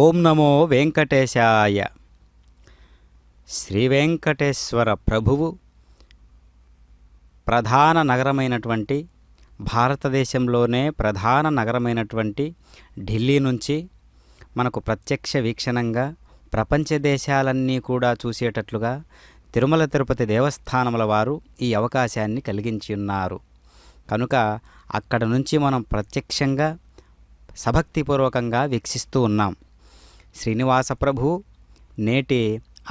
ఓం నమో వెంకటేశాయ. శ్రీ వెంకటేశ్వర ప్రభువు ప్రధాన నగరమైనటువంటి భారతదేశంలోనే ప్రధాన నగరమైనటువంటి ఢిల్లీ నుంచి మనకు ప్రత్యక్ష వీక్షణంగా ప్రపంచ దేశాలన్నీ కూడా చూసేటట్లుగా తిరుమల తిరుపతి దేవస్థానముల వారు ఈ అవకాశాన్ని కలిగించి ఉన్నారు. కనుక అక్కడ నుంచి మనం ప్రత్యక్షంగా సభక్తిపూర్వకంగా వీక్షిస్తూ ఉన్నాం. శ్రీనివాస ప్రభు నేటి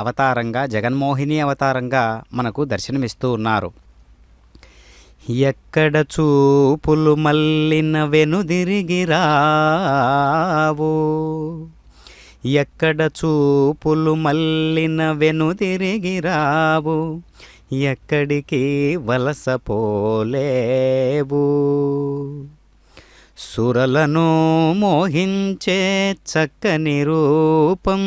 అవతారంగా జగన్మోహిని అవతారంగా మనకు దర్శనమిస్తూ ఉన్నారు. ఎక్కడ చూపులు మల్లిన వెనుదిరిగిరావు, ఎక్కడ చూపులు మల్లిన వెనుదిరిగిరావు, ఎక్కడికి వలసపోలేవు. సురలను మోహించే చక్కని రూపం,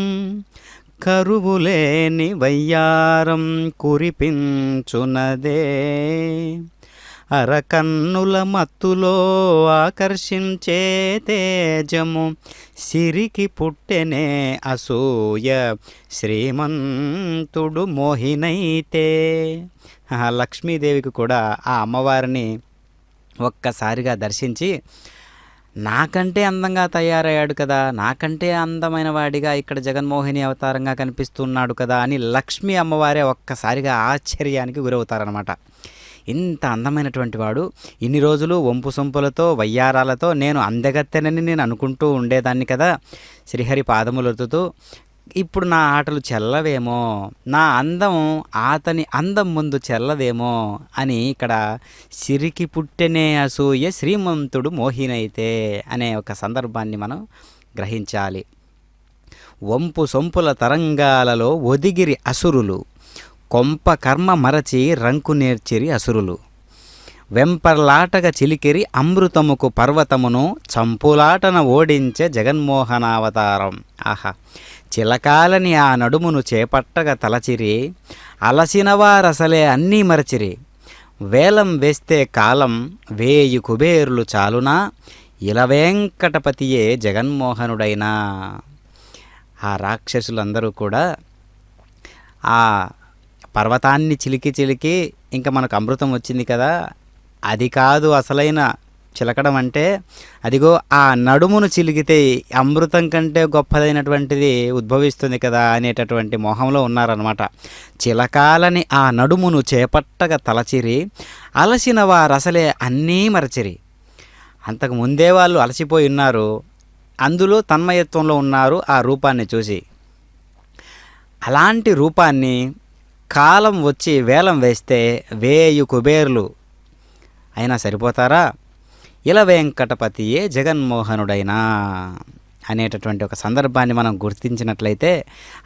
కరువులేని వయ్యారం కురిపించునదే. అరకన్నుల మత్తులో ఆకర్షించే తేజము, సిరికి పుట్టెనే అసూయ శ్రీమంతుడు మోహినైతే. లక్ష్మీదేవికి కూడా ఆ అమ్మవారిని ఒక్కసారిగా దర్శించి, నాకంటే అందంగా తయారయ్యాడు కదా, నాకంటే అందమైన వాడిగా ఇక్కడ జగన్మోహిని అవతారంగా కనిపిస్తున్నాడు కదా అని లక్ష్మీ అమ్మవారే ఒక్కసారిగా ఆశ్చర్యానికి గురవుతారనమాట. ఇంత అందమైనటువంటి వాడు ఇన్ని రోజులు వంపు సొంపులతో వయ్యారాలతో నేను అందగత్తెనని నేను అనుకుంటూ ఉండేదాన్ని కదా, శ్రీహరి పాదములొత్తుతూ ఇప్పుడు నా ఆటలు చెల్లవేమో, నా అందం అతని అందం ముందు చెల్లదేమో అని ఇక్కడ సిరికి పుట్టెనే అసూయ శ్రీమంతుడు మోహినైతే అనే ఒక సందర్భాన్ని మనం గ్రహించాలి. వంపు సొంపుల తరంగాలలో ఒదిగిరి అసురులు, కొంప కర్మ మరచి రంకు నేర్చిరి అసురులు. వెంపర్లాటగా చిలికిరి అమృతముకు పర్వతమును, చంపులాటన ఓడించే జగన్మోహనావతారం. ఆహా! చిలకాలని ఆ నడుమును చేపట్టగా తలచిరి, అలసినవారసలే అన్నీ మరచిరి. వేలం వేస్తే కాలం 1000 కుబేరులు చాలునా, ఇలవేంకటపతియే జగన్మోహనుడైనా. ఆ రాక్షసులందరూ కూడా ఆ పర్వతాన్ని చిలికి చిలికి ఇంకా మనకు అమృతం వచ్చింది కదా, అది కాదు అసలైన చిలకడం అంటే, అదిగో ఆ నడుమును చిలికితే అమృతం కంటే గొప్పదైనటువంటిది ఉద్భవిస్తుంది కదా అనేటటువంటి మోహంలో ఉన్నారనమాట. చిలకాలని ఆ నడుమును చేపట్టగా తలచిరి, అలసిన వారసలే అన్నీ మరచిరి. అంతకు ముందే వాళ్ళు అలసిపోయి ఉన్నారు, అందులో తన్మయత్వంలో ఉన్నారు ఆ రూపాన్ని చూసి. అలాంటి రూపాన్ని కాలం వచ్చి వేలం వేస్తే 1000 కుబేర్లు అయినా సరిపోతారా, ఇలవేంకటపతియే జగన్మోహనుడైనా అనేటటువంటి ఒక సందర్భాన్ని మనం గుర్తించినట్లయితే,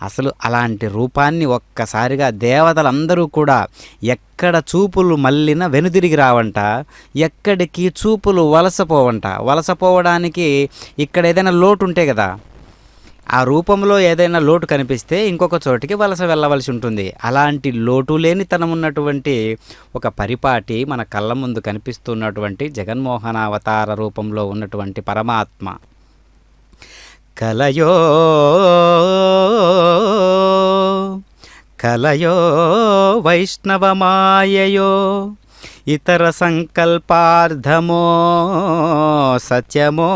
అసలు అలాంటి రూపాన్ని ఒక్కసారిగా దేవతలందరూ కూడా ఎక్కడ చూపులు మళ్ళిన వెనుదిరిగి రావంట, ఎక్కడికి చూపులు వలసపోవంట. వలసపోవడానికి ఇక్కడ ఏదైనా లోటు ఉంటే కదా, ఆ రూపంలో ఏదైనా లోటు కనిపిస్తే ఇంకొక చోటికి వలస వెళ్ళవలసి ఉంటుంది. అలాంటి లోటు లేనితనం ఉన్నటువంటి ఒక పరిపాటి మన కళ్ళ ముందు కనిపిస్తున్నటువంటి జగన్మోహనావతార రూపంలో ఉన్నటువంటి పరమాత్మ. కలయో కలయో వైష్ణవమాయయో, ఇతర సంకల్పార్థమో సత్యమో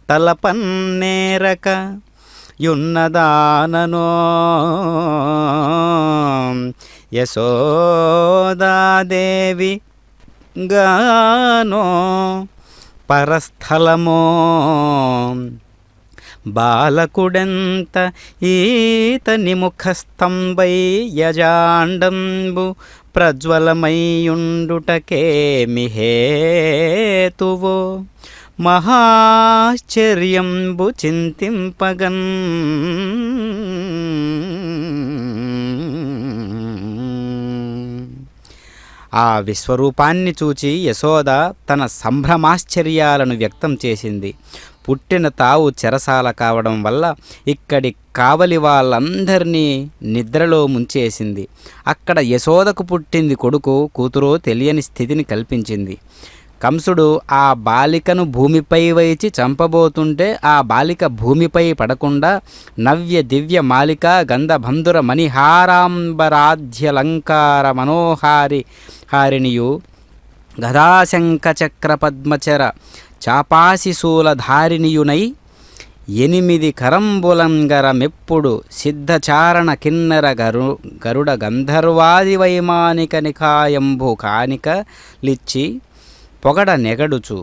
తలపన్నేరక యున్నదాననో, యశోదాదేవి గానో పరస్థలమో. బాలకుడెంత ఈతని ముఖస్తంభై యజాండంబు ప్రజ్వలమయ్యుండుటకేమి హేతువో, మహాశ్చర్యంబు చింతింపగన్. ఆ విశ్వరూపాన్ని చూచి యశోద తన సంభ్రమాశ్చర్యాలను వ్యక్తం చేసింది. పుట్టిన తావు చెరసాల కావడం వల్ల ఇక్కడి కావలి వాళ్ళందరినీ నిద్రలో ముంచేసింది. అక్కడ యశోదకు పుట్టింది కొడుకు కూతురో తెలియని స్థితిని కల్పించింది. కంసుడు ఆ బాలికను భూమిపై వైచి చంపబోతుంటే ఆ బాలిక భూమిపై పడకుండా నవ్య దివ్య మాలిక గంధబంధుర మణిహారాంబరాధ్యలంకార హారిణియు గదాశంఖచక్ర పద్మచర చాపాశిశూలధారిణియునై 8 కరంబులంగర మెప్పుడు సిద్ధచారణ కిన్నెర గరుడ గంధర్వాది వైమానిక నికాయంబు కానిక లిచ్చి పొగడ నెగడుచు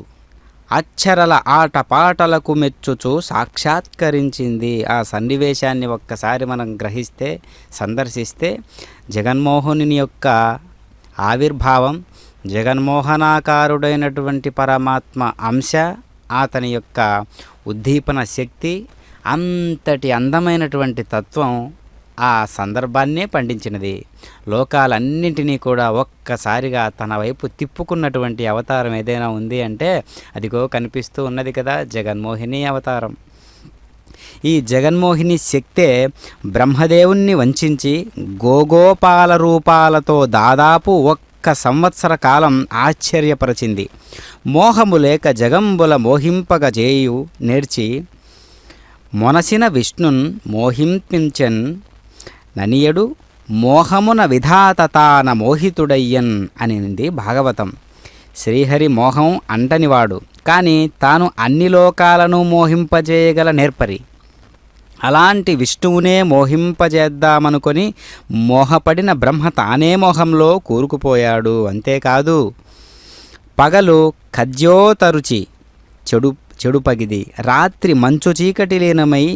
అచ్చరల ఆటపాటలకు మెచ్చుచు సాక్షాత్కరించింది. ఆ సన్నివేశాన్ని ఒక్కసారి మనం గ్రహిస్తే, సందర్శిస్తే జగన్మోహనుని యొక్క ఆవిర్భావం, జగన్మోహనాకారుడైనటువంటి పరమాత్మ అంశ, అతని యొక్క ఉద్దీపన శక్తి, అంతటి అందమైనటువంటి తత్వం ఆ సందర్భాన్నే పండించినది. లోకాలన్నింటినీ కూడా ఒక్కసారిగా తన వైపు తిప్పుకున్నటువంటి అవతారం ఏదైనా ఉంది అంటే అదిగో కనిపిస్తూ ఉన్నది కదా, జగన్మోహిని అవతారం. ఈ జగన్మోహిని శక్తే బ్రహ్మదేవుణ్ణి వంచించి గోగోపాల రూపాలతో దాదాపు 1 సంవత్సర కాలం ఆశ్చర్యపరచింది. మోహము లేక జగంబుల మోహింపగజేయు నేర్చి మొనసిన విష్ణున్ మోహింపించెన్ ననియడు మోహమున విధాతతాన మోహితుడయ్యన్ అనింది భాగవతం. శ్రీహరి మోహం అంటనివాడు, కానీ తాను అన్ని లోకాలను మోహింపజేయగల నేర్పరి. అలాంటి విష్ణువునే మోహింపజేద్దామనుకొని మోహపడిన బ్రహ్మ తానే మోహంలో కూరుకుపోయాడు. అంతేకాదు, పగలు ఖద్యోతరుచి చెడుపగిది, రాత్రి మంచు చీకటి లీనమై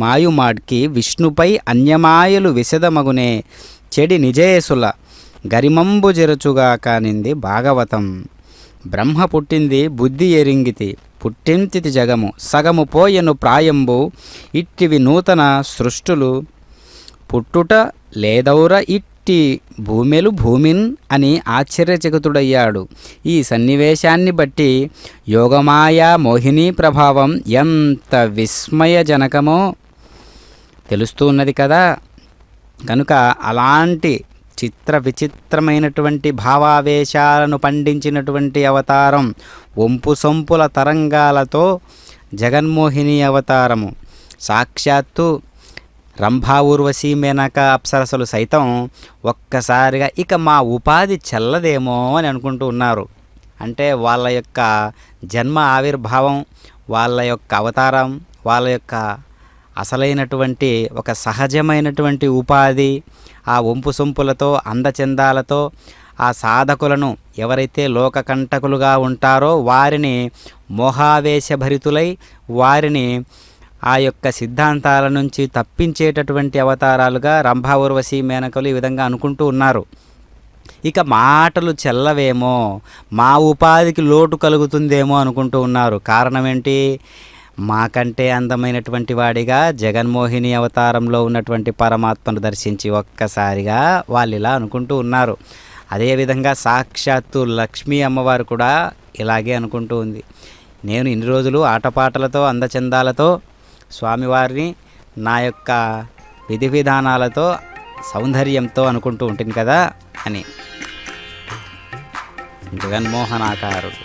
మాయుమాడ్కి విష్ణుపై అన్యమాయలు విశదమగునే చెడి నిజేసుల గరిమంబు జెరచుగా కానింది భాగవతం. బ్రహ్మ పుట్టింది బుద్ధి ఎరింగితి, పుట్టింతితి జగము సగము పోయెను ప్రాయంబు, ఇట్టివి నూతన సృష్టులు పుట్టుట లేదౌర ఇట్టి భూమెలు భూమిన్ అని ఆశ్చర్యచకితుడయ్యాడు. ఈ సన్నివేశాన్ని బట్టి యోగమాయా మోహిని ప్రభావం ఎంత విస్మయజనకమో తెలుస్తూ ఉన్నది కదా. కనుక అలాంటి విచిత్రమైనటువంటి భావావేశాలను పండించినటువంటి అవతారం, వంపు సొంపుల తరంగాలతో జగన్మోహిని అవతారము. సాక్షాత్తు రంభా, ఊర్వశి, మేనక, అప్సరసలు సైతం ఒక్కసారిగా ఇక మా ఉపాధి చెల్లదేమో అని అనుకుంటూ ఉన్నారు. అంటే వాళ్ళ యొక్క జన్మ ఆవిర్భావం, వాళ్ళ యొక్క అవతారం, వాళ్ళ యొక్క అసలైనటువంటి ఒక సహజమైనటువంటి ఉపాధి, ఆ వంపు సొంపులతో అందచందాలతో ఆ సాధకులను ఎవరైతే లోకకంటకులుగా ఉంటారో వారిని మోహావేశభరితులై వారిని ఆ యొక్క సిద్ధాంతాల నుంచి తప్పించేటటువంటి అవతారాలుగా రంభా, ఊర్వశి, మేనకలు ఈ విధంగా అనుకుంటూ ఉన్నారు. ఇక మాటలు చెల్లవేమో, మా ఉపాధికి లోటు కలుగుతుందేమో అనుకుంటూ ఉన్నారు. కారణం ఏంటి? మాకంటే అందమైనటువంటి వాడిగా జగన్మోహిని అవతారంలో ఉన్నటువంటి పరమాత్మను దర్శించి ఒక్కసారిగా వాళ్ళు ఇలా అనుకుంటూ ఉన్నారు. అదేవిధంగా సాక్షాత్తు లక్ష్మీ అమ్మవారు కూడా ఇలాగే అనుకుంటూ ఉంది. నేను ఇన్ని రోజులు ఆటపాటలతో అందచందాలతో స్వామివారిని నా యొక్క విధి విధానాలతో సౌందర్యంతో అనుకుంటూ ఉంటుంది కదా అని. జగన్మోహనాకారుడు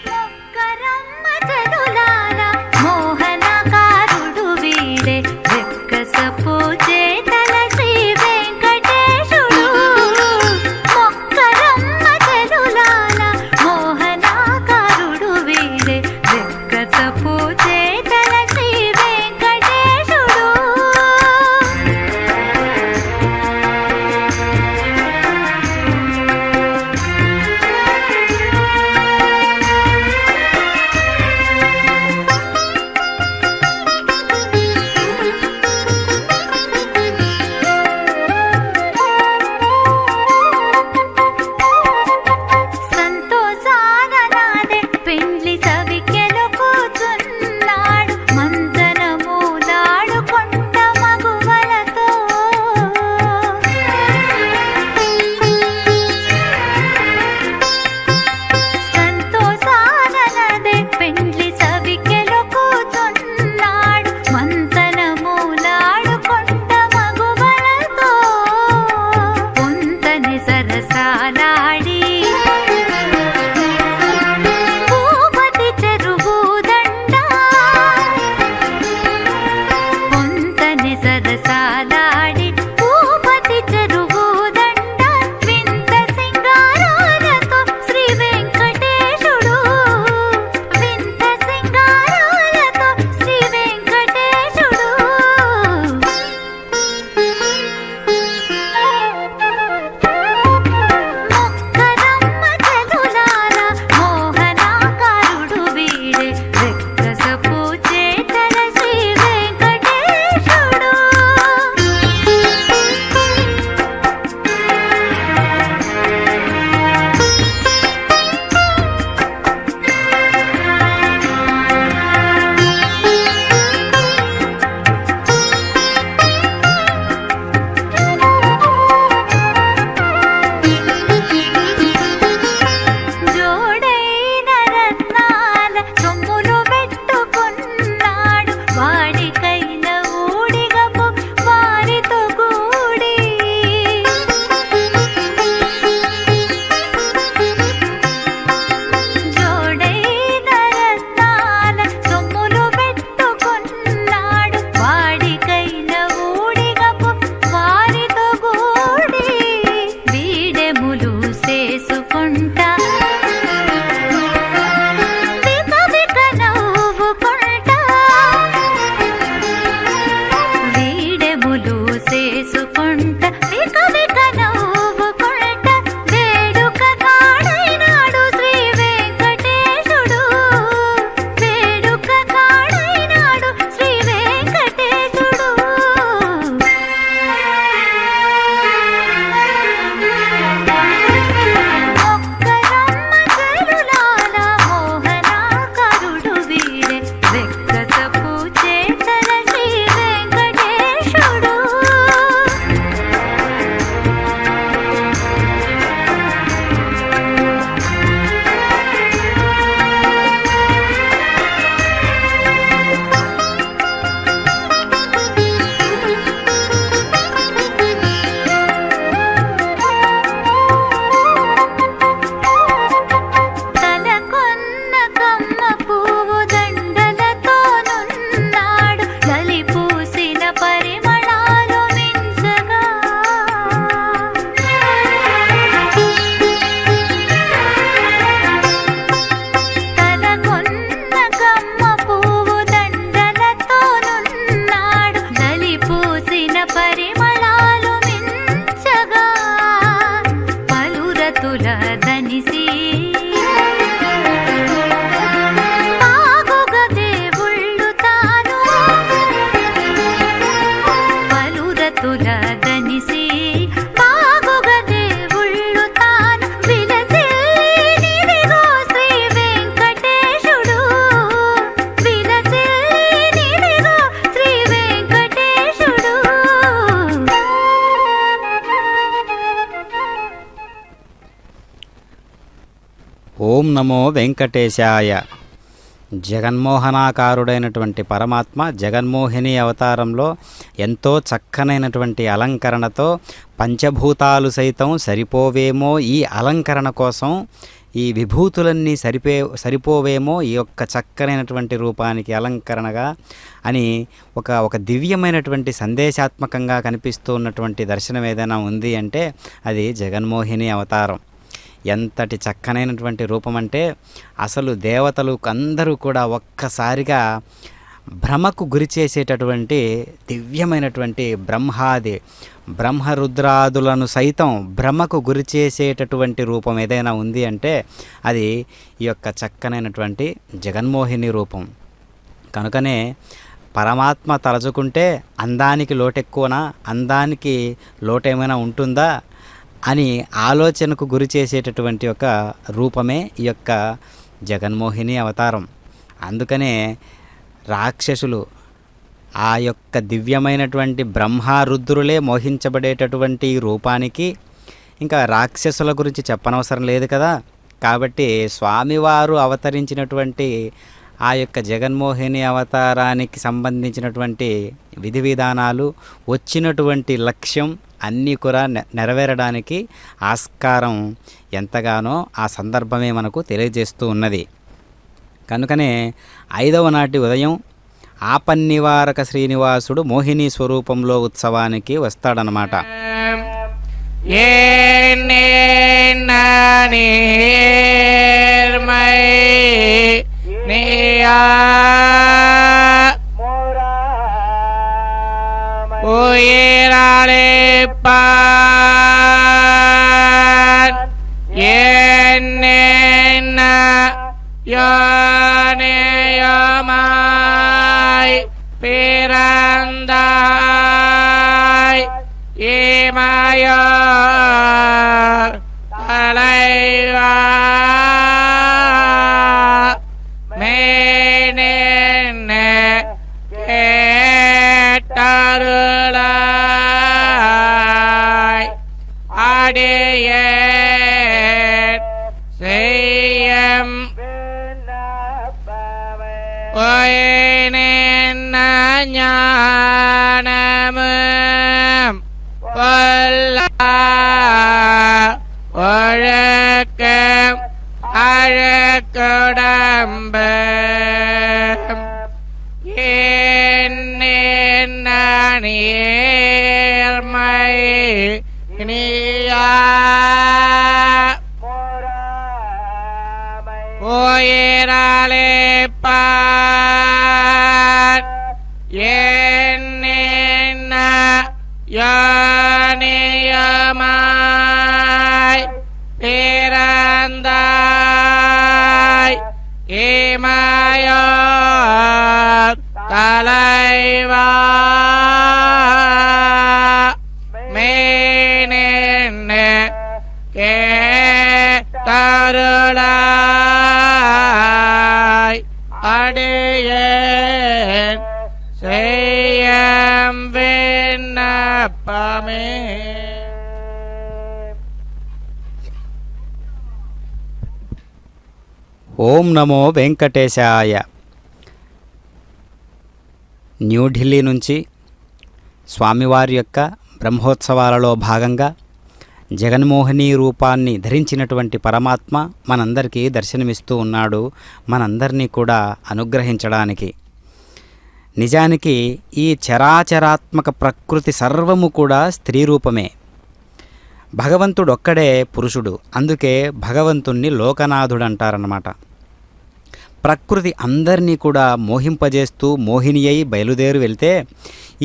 పావురతుల దనిసి బాగుగ దేవుళ్ళు తాను పలురతుల దనిసి బాగుగ దేవుళ్ళు తాను విలసిల్లినిదిగో శ్రీ వెంకటేశుడు విలసిల్లినిదిగో శ్రీ వెంకటేశుడు. ఓం నమో వెంకటేశాయ. జగన్మోహనాకారుడైనటువంటి పరమాత్మ జగన్మోహిని అవతారంలో ఎంతో చక్కనైనటువంటి అలంకరణతో పంచభూతాలు సైతం సరిపోవేమో ఈ అలంకరణ కోసం, ఈ విభూతులన్నీ సరిపోవేమో ఈ యొక్క చక్కనైనటువంటి రూపానికి అలంకరణగా అని ఒక దివ్యమైనటువంటి సందేశాత్మకంగా కనిపిస్తూ ఉన్నటువంటి దర్శనం ఏదైనా ఉంది అంటే అది జగన్మోహిని అవతారం. ఎంతటి చక్కనైనటువంటి రూపం అంటే అసలు దేవతలు అందరూ కూడా ఒక్కసారిగా భ్రమకు గురి చేసేటటువంటి దివ్యమైనటువంటి బ్రహ్మరుద్రాదులను సైతం భ్రమకు గురి చేసేటటువంటి రూపం ఏదైనా ఉంది అంటే అది ఈ యొక్క చక్కనైనటువంటి జగన్మోహిని రూపం. కనుకనే పరమాత్మ తలచుకుంటే అందానికి లోటెక్కువనా, అందానికి లోటేమైనా ఉంటుందా అని ఆలోచనకు గురి చేసేటటువంటి ఒక రూపమే ఈ యొక్క జగన్మోహిని అవతారం. అందుకనే రాక్షసులు ఆ యొక్క దివ్యమైనటువంటి బ్రహ్మరుద్రులే మోహించబడేటటువంటి ఈ రూపానికి ఇంకా రాక్షసుల గురించి చెప్పనవసరం లేదు కదా. కాబట్టి స్వామివారు అవతరించినటువంటి ఆ యొక్క జగన్మోహిని అవతారానికి సంబంధించినటువంటి విధి విధానాలు, వచ్చినటువంటి లక్ష్యం అన్నీ కూడా నెరవేరడానికి ఆస్కారం ఎంతగానో ఆ సందర్భమే మనకు తెలియజేస్తూ ఉన్నది. కనుకనే 5వ నాటి ఉదయం ఆపన్నివారక శ్రీనివాసుడు మోహిని స్వరూపంలో ఉత్సవానికి వస్తాడనమాట. பிறந்தாய் ஏமாயார் தலைவா மேனென்ன கேட்டருளாய் அடைய செய்யம் ஞானமும் ஒழுக்கம் அழக்குடம்பு நேர்மை நீயா உயிராலே பார் என்ன யானியமாய் பிறந்தாய் இமாயோர் தலைவா மேனென்ன கேட்டருளாய் அடியேன் செய்யம் விண்ணப்பமே. ఓం నమో వెంకటేశాయ. న్యూఢిల్లీ నుంచి స్వామివారి యొక్క బ్రహ్మోత్సవాలలో భాగంగా జగన్మోహిని రూపాన్ని ధరించినటువంటి పరమాత్మ మనందరికీ దర్శనమిస్తూ ఉన్నాడు, మనందరినీ కూడా అనుగ్రహించడానికి. నిజానికి ఈ చరాచరాత్మక ప్రకృతి సర్వము కూడా స్త్రీ రూపమే. భగవంతుడొక్కడే పురుషుడు, అందుకే భగవంతుణ్ణి లోకనాథుడు అంటారన్నమాట. ప్రకృతి అందరినీ కూడా మోహింపజేస్తూ మోహిని అయి బయలుదేరి వెళ్తే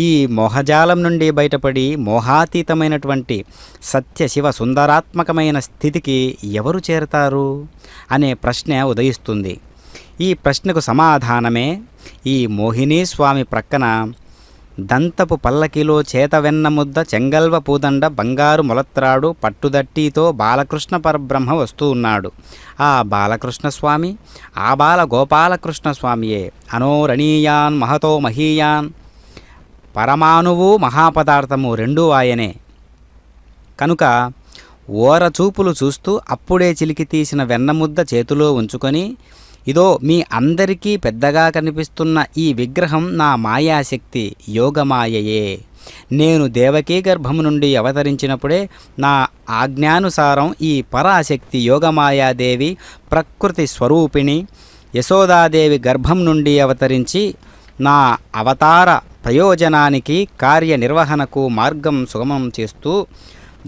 ఈ మోహజాలం నుండి బయటపడి మోహాతీతమైనటువంటి సత్య శివ సుందరాత్మకమైన స్థితికి ఎవరు చేరతారు అనే ప్రశ్న ఉదయిస్తుంది. ఈ ప్రశ్నకు సమాధానమే ఈ మోహినీ స్వామి ప్రక్కన దంతపు పల్లకిలో చేతవెన్న ముద్ద చెంగల్వ పూదండ బంగారు మొలత్రాడు పట్టుదట్టితో బాలకృష్ణ పరబ్రహ్మ వస్తూ ఉన్నాడు. ఆ బాలకృష్ణ స్వామి ఆ బాల గోపాలకృష్ణ స్వామియే. అనోరణీయాన్ మహతో మహీయాన్, పరమాణువు మహాపదార్థము రెండూ ఆయనే. కనుక ఓరచూపులు చూస్తూ అప్పుడే చిలికి తీసిన వెన్నముద్ద చేతిలో ఉంచుకొని, ఇదో మీ అందరికీ పెద్దగా కనిపిస్తున్న ఈ విగ్రహం నా మాయాశక్తి యోగమాయయే. నేను దేవకీ గర్భము నుండి అవతరించినప్పుడే నా ఆజ్ఞానుసారం ఈ పరాశక్తి యోగమాయాదేవి ప్రకృతి స్వరూపిణి యశోదాదేవి గర్భం నుండి అవతరించి నా అవతార ప్రయోజనానికి కార్యనిర్వహణకు మార్గం సుగమం చేస్తూ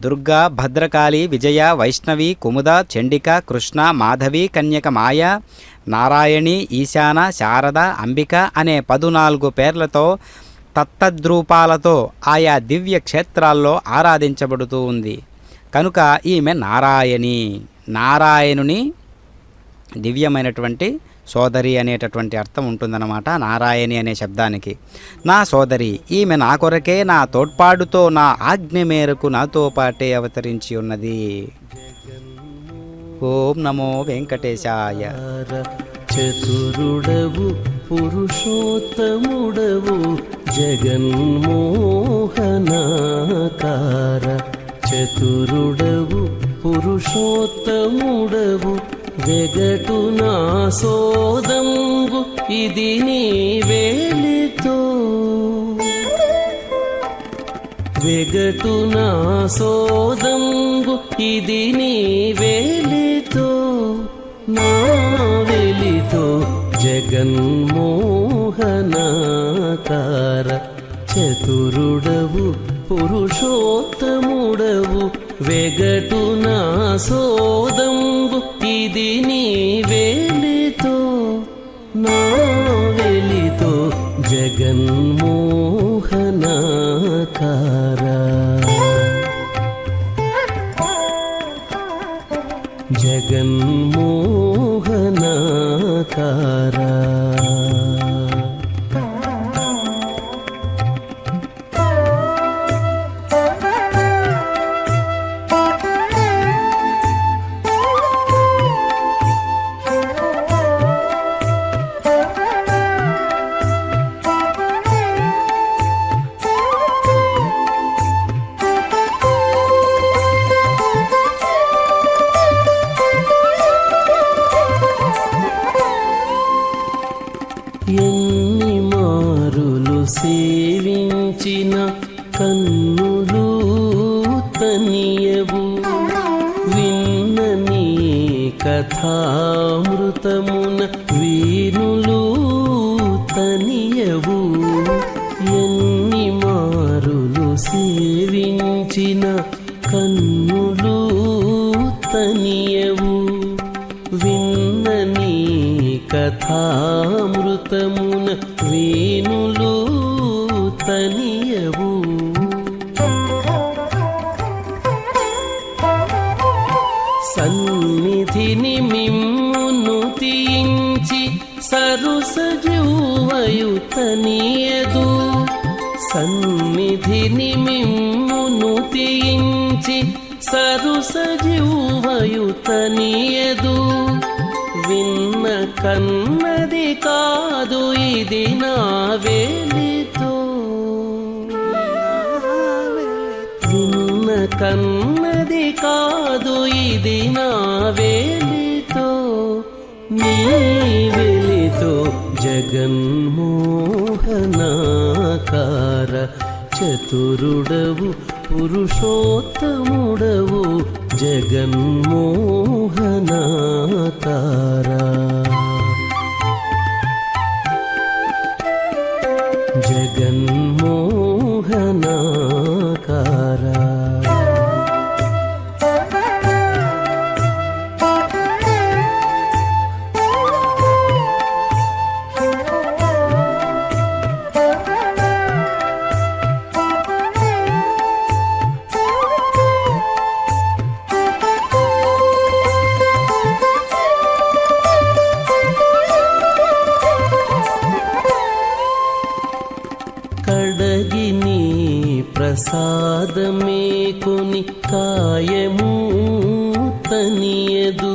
దుర్గా, భద్రకాళి, విజయ, వైష్ణవి, కుముద, చండిక, కృష్ణ, మాధవి, కన్యక, మాయ, నారాయణి, ఈశాన, శారద, అంబిక అనే 14 పేర్లతో తత్తద్రూపాలతో ఆయా దివ్య క్షేత్రాల్లో ఆరాధించబడుతూ ఉంది. కనుక ఈమె నారాయణి, నారాయణుని దివ్యమైనటువంటి సోదరి అనేటటువంటి అర్థం ఉంటుందన్నమాట నారాయణి అనే శబ్దానికి. నా సోదరి, ఈమె నా కొరకే నా తోడ్పాటుతో నా ఆజ్ఞ మేరకు నాతో పాటే అవతరించి ఉన్నది. ఓం నమో వెంకటేశాయ. చతురుడవు పురుషోత్తముడవు జగన్మోహనాకార. చతురుడవు పురుషోత్తముడవు వెగటు నా సోదంబు ఇది నీ వేలితో. వెగటు నా సోదంబు ఇది నీ వేలితో, నా వెలితో జగన్మోహనాకార. చతురుడవు పురుషోత్తముడవు వెగటు నా సోదంబు ఇది నీ వేలితో, నా వెలితో జగన్మోహనాకార. జగన్మోహనాకార. ఎన్ని మారులు సేవించిన కన్నులు తనియవు, విన్న నీ కథామృతమున వీనులు తనియవు. ఎన్ని మారులు సేవించిన కన్నులు తనియవు, విన్న నీ కథామృతమున వీనులు తనియవు. సన్నిధిని మిమ్మును తీయించి సరుసజువయు తనియదు. సన్నిధిని మిమ్మును తీయించి సరుసజువయు తనియదు. విన్న కన్నది కాదు ఇది నా వేలితో, విన్న కన్నది కాదు ఇది నా వేలితో, నీ వెలితో జగన్మోహనాకార. చతురుడవు పురుషోత్తముడవు జగన్మోహనాకార. జగన్మోహనాకార. తనియదు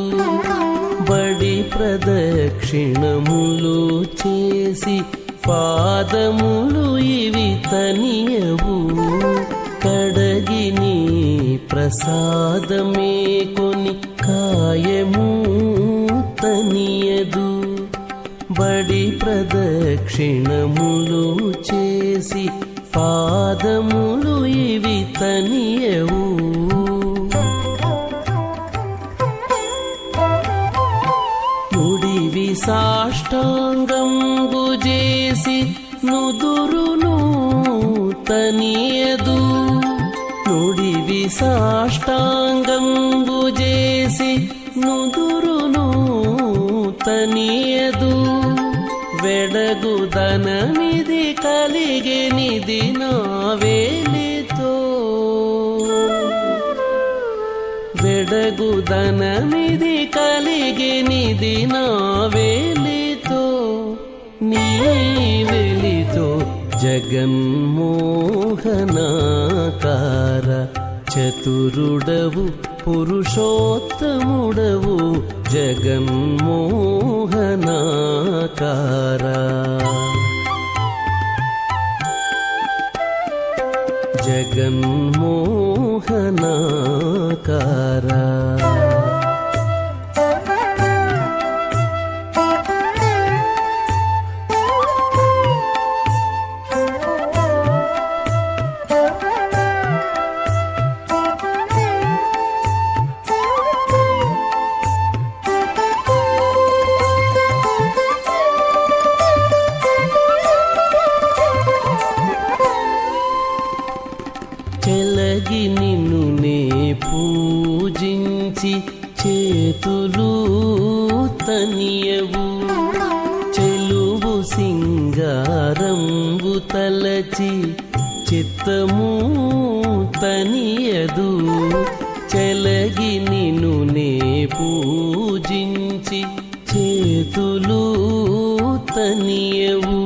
బడి ప్రదక్షిణములు చేసి పాదములు ఇవి తనియవు కడగిని ప్రసాదమే కొని కాయము తనియదు బడి ప్రదక్షిణములు చేసి పాదములు ఇవి తనియవు నుడివి సాష్టాంగంబు చేసి నుదురును తనియదు నుడివి సాష్టాంగంబు చేసి నుదురును తనియదు వెడగుదనమిది కలిగెనిది నా వేలితో వెడగుదనమిది కలిగెనిది నా వేలితో నీ వెలితో జగన్మోహనాకార చతురుడవు పురుషోత్తముడవు జగన్మోహనాకార జగన్మోహనాకార చెలగి నిన్ను నే పూజించి చేతులు తనియవు చెలువు సింగారంబు తలచి చిత్తము తనియదు చెలగి నిన్ను నే పూజించి చేతులు తనియవు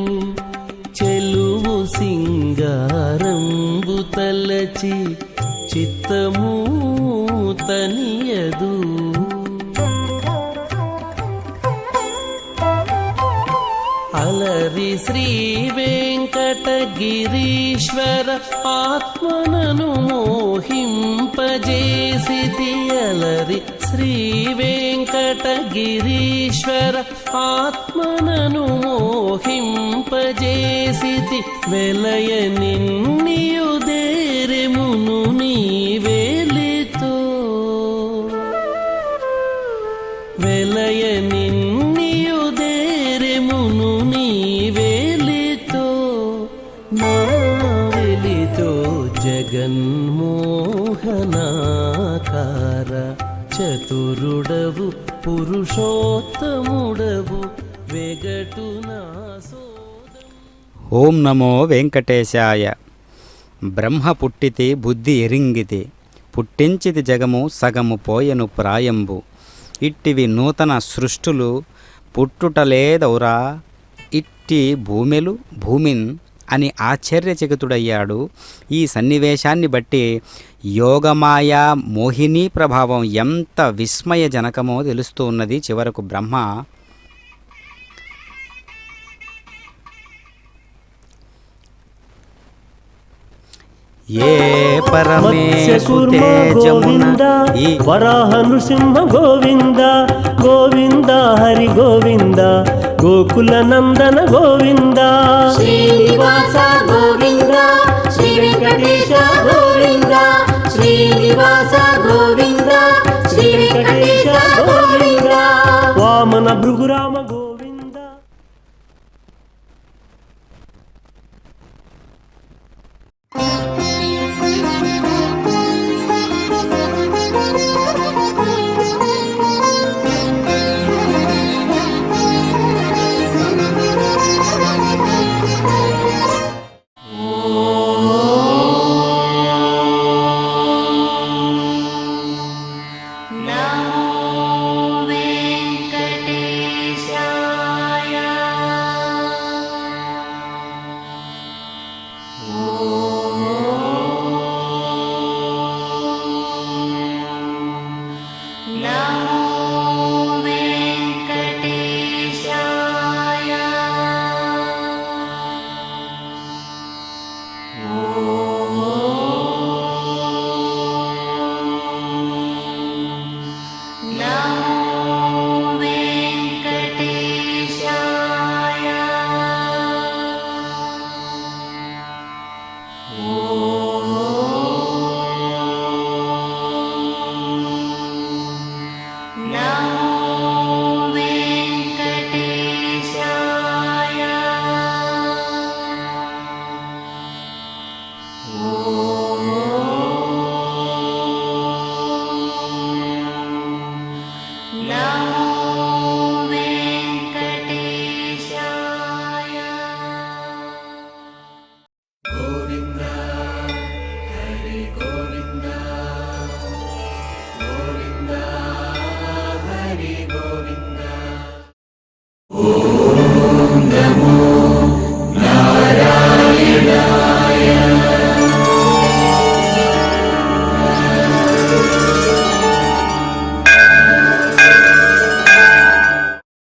చెలువు సింగారంబు తలచి చిత్తము తనియదు అలరి శ్రీ వెంకటగిరీశ్వర ఆత్మనను మోహింపజేసితి అలరి శ్రీ వెంకటగిరీశ్వర ఆత్మనను మోహింపజేసితి వెలయ నిన్నియుదేరెమును నీ వేలితో వెలయ నిన్నియుదేరెమును నీ వేలితో నా వెలితో జగన్మోహనాకార చతురుడవు పురుషోత్తముడవు వెగటు నా ఓం నమో వెంకటేశాయ. బ్రహ్మ పుట్టితి బుద్ధి ఎరింగితి పుట్టించితి జగము సగము పోయెను ప్రాయంబు ఇట్టివి నూతన సృష్టులు పుట్టుటలేదౌరా ఇట్టి భూమెలు భూమిన్ అని ఆశ్చర్యచకితుడయ్యాడు. ఈ సన్నివేశాన్ని బట్టి యోగమాయా మోహిని ప్రభావం ఎంత విస్మయజనకమో తెలుస్తూ ఉన్నది. చివరకు బ్రహ్మ ఏ పరమేశుతే జమున ఈ వరాహ నృసింహ గోవింద గోవింద హరి గోవింద గోకుల నందన గోవింద శ్రీనివాస గోవింద శ్రీ వెంకటేశ గోవింద శ్రీనివాస గోవింద శ్రీ వెంకటేశ గోవింద వామన భృగురామ గోవింద